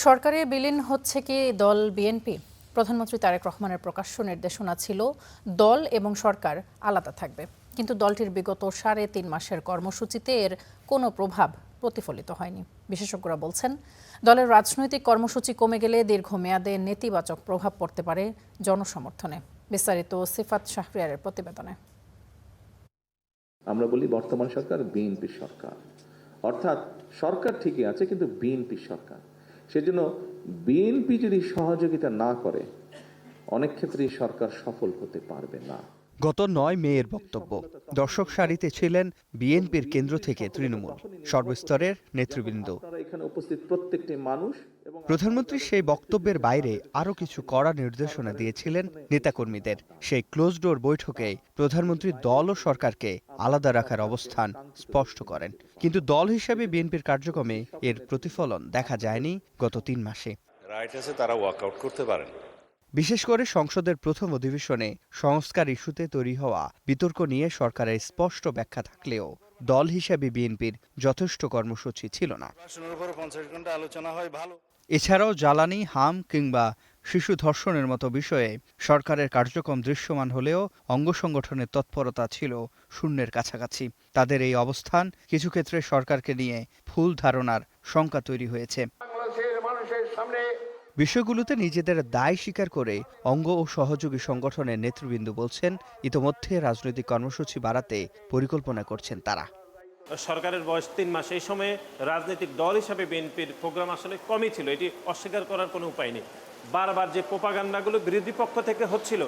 সরকারে বিলীন হচ্ছে কি দল বিএনপি? প্রধানমন্ত্রী তারেক রহমানের প্রকাশ্য নির্দেশনা ছিল দল এবং সরকার আলাদা থাকবে, কিন্তু দলটির বিগত ৩.৫ মাসের কর্মসূচিতে এর কোনো প্রভাব প্রতিফলিত হয়নি। বিশেষজ্ঞরা বলছেন, দলের রাজনৈতিক কর্মসূচি কমে গেলে দীর্ঘমেয়াদে নেতিবাচক প্রভাব পড়তে পারে জনসমর্থনে। বিস্তারিত সিফাত শাহরিয়ারের প্রতিবেদনে। আমরা বলি বর্তমান সরকার বিএনপি সরকার, অর্থাৎ সরকার ঠিকই আছে কিন্তু বিএনপি সরকার। সেজন্য বিএনপি যদি সহযোগিতা না করে অনেক ক্ষেত্রেই সরকার সফল হতে পারবে না। গত ৯ মেয়ের বক্তব্য। দর্শক সারিতে ছিলেন বিএনপির কেন্দ্র থেকে তৃণমূল সর্বস্তরের নেতৃবৃন্দ। এখানে উপস্থিত প্রত্যেকটি মানুষ। প্রধানমন্ত্রী সেই বক্তব্যের বাইরে আরও কিছু কড়া নির্দেশনা দিয়েছিলেন নেতাকর্মীদের। সেই ক্লোজ ডোর বৈঠকে প্রধানমন্ত্রী দল ও সরকারকে আলাদা রাখার অবস্থান স্পষ্ট করেন, কিন্তু দল হিসেবে বিএনপির কার্যক্রমে এর প্রতিফলন দেখা যায়নি গত ৩ মাসে। রাইট আছে, তারা ওয়ার্কআউট করতে পারেন। বিশেষ করে সংসদের প্রথম অধিবেশনে সংস্কার ইস্যুতে তৈরি হওয়া বিতর্ক নিয়ে সরকারের স্পষ্ট ব্যাখ্যা থাকলেও দল হিসেবে বিএনপির যথেষ্ট কর্মসূচি ছিল না। 50 ঘন্টা আলোচনা হয় ভালো। এছাড়াও জ্বালানি, হাম কিংবা শিশু ধর্ষণের মতো বিষয়ে সরকারের কার্যক্রম দৃশ্যমান হলেও অঙ্গ সংগঠনের তৎপরতা ছিল শূন্যের কাছাকাছি। তাদের এই অবস্থান কিছু ক্ষেত্রে সরকারকে নিয়ে ভুল ধারণার শঙ্কা তৈরি হয়েছে। বিষয়গুলোতে নিজেদের দায় স্বীকার করে অঙ্গ ও সহযোগী সংগঠনের নেতৃবৃন্দ বলছেন, ইতোমধ্যে রাজনৈতিক কর্মসূচি বাড়াতে পরিকল্পনা করছেন তারা। সরকারের বয়স ৩ মাস, এই সময়ে রাজনৈতিক দল হিসাবে বিএনপির প্রোগ্রাম আসলে কমই ছিল, এটি অস্বীকার করার কোনো উপায় নেই। বারবার যে প্রোপাগান্ডাগুলো বিরোধী পক্ষ থেকে হচ্ছিল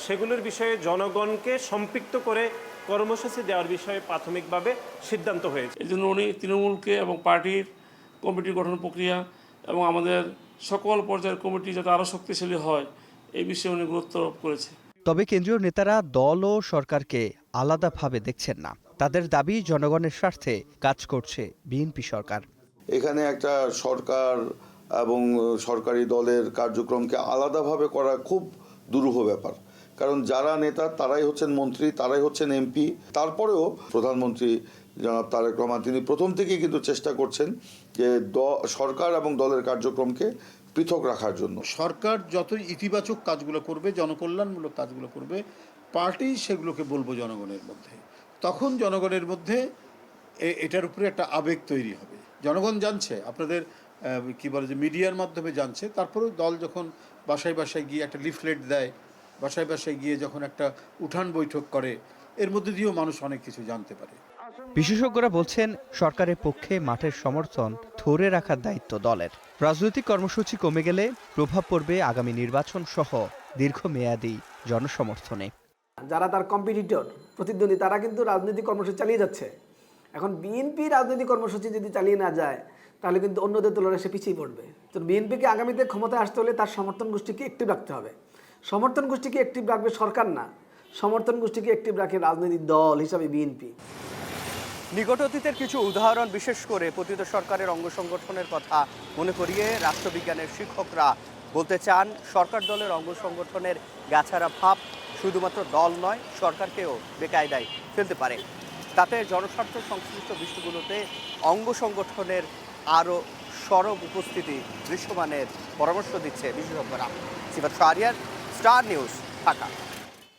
সেগুলোর বিষয়ে জনগণকে সম্পৃক্ত করে কর্মসূচি দেওয়ার বিষয়ে প্রাথমিকভাবে সিদ্ধান্ত হয়েছে। এই জন্য উনি তৃণমূলকে এবং পার্টির কমিটি গঠন প্রক্রিয়া এবং আমাদের সকল পর্যায়ের কমিটি যাতে আরও শক্তিশালী হয় এই বিষয়ে উনি গুরুত্ব আরোপ করেছে। তবে কেন্দ্রীয় নেতারা দল ও সরকারকে আলাদাভাবে দেখছেন না। তাদের দাবি, জনগণের স্বার্থে কাজ করছে বিএনপি সরকার। এখানে একটা সরকার এবং সরকারি দলের কার্যক্রমকে আলাদাভাবে করা খুব দুরূহ ব্যাপার, কারণ যারা নেতা তারাই হচ্ছেন মন্ত্রী, তারাই হচ্ছেন এমপি। তারপরেও প্রধানমন্ত্রী জনাব তারেক রহমান তিনি প্রথম থেকেই কিন্তু চেষ্টা করছেন যে সরকার এবং দলের কার্যক্রমকে পৃথক রাখার জন্য। সরকার যতই ইতিবাচক কাজগুলো করবে, জনকল্যাণমূলক কাজগুলো করবে, পার্টি সেগুলোকে বলবো জনগণের মধ্যে, তখন জনগণের মধ্যে এটার উপরে একটা আবেগ তৈরি হবে। জনগণ জানছে, আপনাদের কি বলে যে মিডিয়ার মাধ্যমে জানছে, তারপরেও দল যখন বাসায় বাসায় গিয়ে একটা লিফলেট দেয়, বাসায় বাসায় গিয়ে যখন একটা উঠান বৈঠক করে, এর মধ্যে দিয়েও মানুষ অনেক কিছু জানতে পারে। বিশেষজ্ঞরা বলছেন, সরকারের পক্ষে মাঠের সমর্থন ধরে রাখার দায়িত্ব দলের। রাজনৈতিক কর্মসূচি কমে গেলে প্রভাব পড়বে আগামী নির্বাচন সহ দীর্ঘমেয়াদী জনসমর্থনে। যারা তার কম্পিটিটর, প্রতিদ্বন্দ্বী, তারা কিন্তু রাজনৈতিক কর্মসূচি চালিয়ে যাচ্ছে। এখন বিএনপি রাজনৈতিক কর্মসূচি যদি চালিয়ে না যায় তাহলে কিন্তু অন্যদের তুলনায় সে পিছিয়ে পড়বে। তো বিএনপিকে আগামীতে ক্ষমতায় আসতে হলে তার সমর্থন গোষ্ঠীকে অ্যাক্টিভ রাখতে হবে। সমর্থন গোষ্ঠীকে অ্যাক্টিভ রাখবে সরকার না, সমর্থন গোষ্ঠীকে অ্যাক্টিভ রাখে রাজনৈতিক দল হিসাবে বিএনপি। নিকট অতীতের কিছু উদাহরণ, বিশেষ করে পতিত সরকারের অঙ্গ সংগঠনের কথা মনে করিয়ে রাষ্ট্রবিজ্ঞানের শিক্ষকরা বলতে চান, সরকার দলের অঙ্গ সংগঠনের গাছারা ভাব শুধুমাত্র দল নয়, সরকারকেও বেকায়দায় ফেলতে পারে। তাতে জনস্বার্থ সংশ্লিষ্ট বিষয়গুলোতে অঙ্গ সংগঠনের আরও সরব উপস্থিতি দৃশ্যমানের পরামর্শ দিচ্ছে বিশেষজ্ঞরা। সিফাত শাহরিয়ার, স্টার নিউজ, ঢাকা।